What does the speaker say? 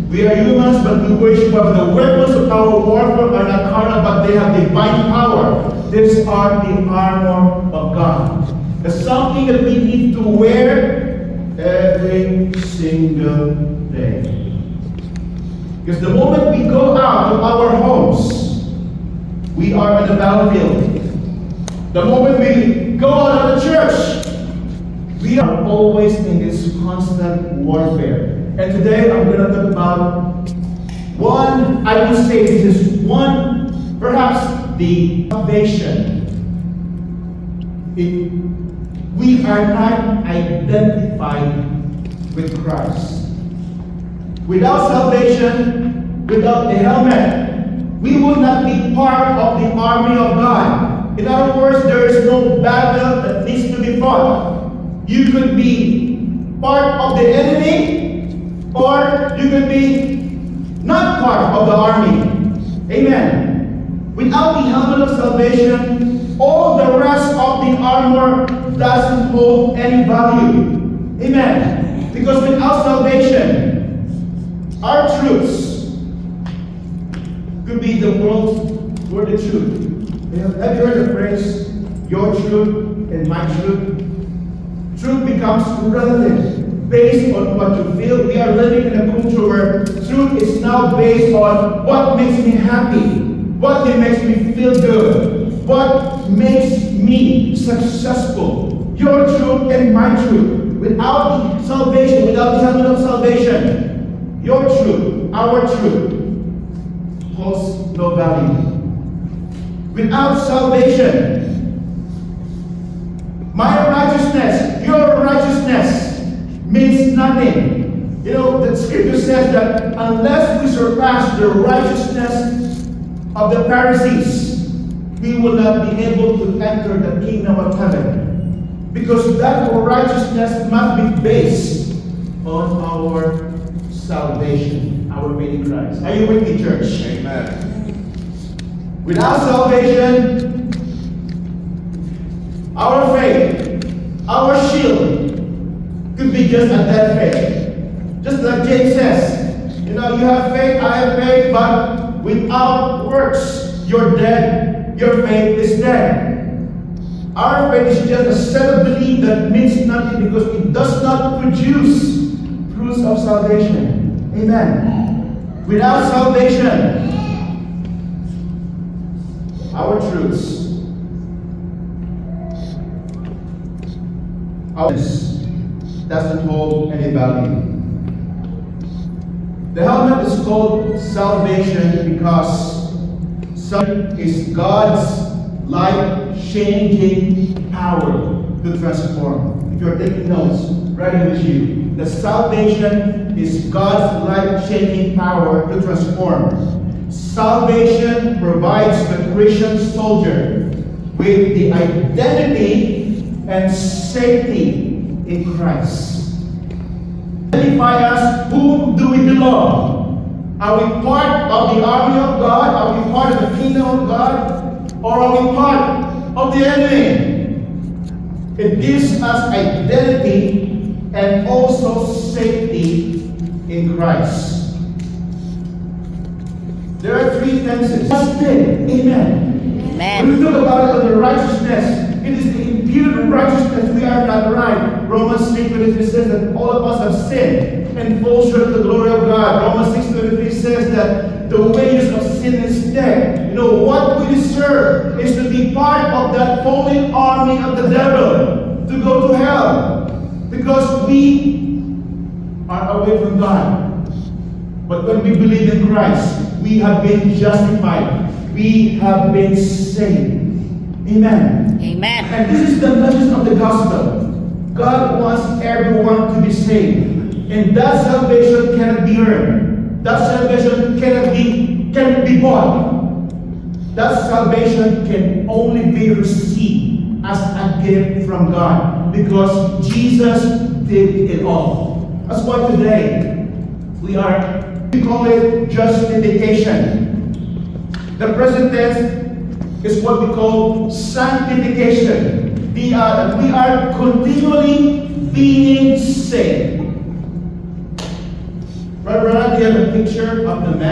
We are humans, but we worship God. The weapons of our warfare are not carnal, but they have divine power. These are the armor of God. It's something that we need to wear every single day. Because the moment we go out of our homes, we are on the battlefield. The moment we go out of the church, we are always in this constant warfare. And today I'm going to talk about one, I would say this is one, perhaps the salvation. We are not identified with Christ. Without salvation, without the helmet, we will not be part of the army of God. In other words, there is no battle that needs to be fought. You could be part of the enemy, or you could be not part of the army. Amen. Without the helmet of salvation, all the rest of the armor doesn't hold any value. Amen. Because without salvation, our troops could be the world's truth. Have you heard the phrase, your truth and my truth? Truth becomes relative, based on what you feel. We are living in a culture where truth is now based on what makes me happy, what makes me feel good, what makes me successful. Your truth and my truth. Without salvation, without the helmet of salvation, your truth, our truth, holds no value. Without salvation, my righteousness, your righteousness means nothing. You know, the scripture says that unless we surpass the righteousness of the Pharisees, we will not be able to enter the kingdom of heaven. Because that righteousness must be based on our salvation, our faith in Christ. Are you with me, church? Amen. Without salvation, our faith, our shield, could be just a dead faith. Just like James says, you know, you have faith, I have faith, but without works, you're dead. Your faith is dead. Our faith is just a set of belief that means nothing because it does not produce fruits of salvation. Amen. Without salvation, our truths, ours doesn't hold any value. The helmet is called salvation because salvation is God's life-changing power to transform. If you're taking notes, write it with you. The salvation is God's life-changing power to transform. Salvation provides the Christian soldier with the identity and safety in Christ. Identify us, whom do we belong? Are we part of the army of God? Are we part of the kingdom of God? Or are we part of the enemy? It gives us identity and also safety in Christ. There are three tenses. Amen. Amen. When we talk about the righteousness, it is the imputed righteousness. We are not right. Romans 3:23 says that all of us have sinned and fall short of the glory of God. Romans 6:23 says that the wages of sin is death. You know, what we deserve is to be part of that fallen army of the devil, to go to hell, because we are away from God. But when we believe in Christ, we have been justified. We have been saved. Amen. Amen. And this is the message of the gospel. God wants everyone to be saved. And that salvation cannot be earned. That salvation cannot be bought. That salvation can only be received as a gift from God. Because Jesus did it all. That's why today we call it justification. The present tense is what we call sanctification. We are continually being saved. Brother, do you get a picture of the man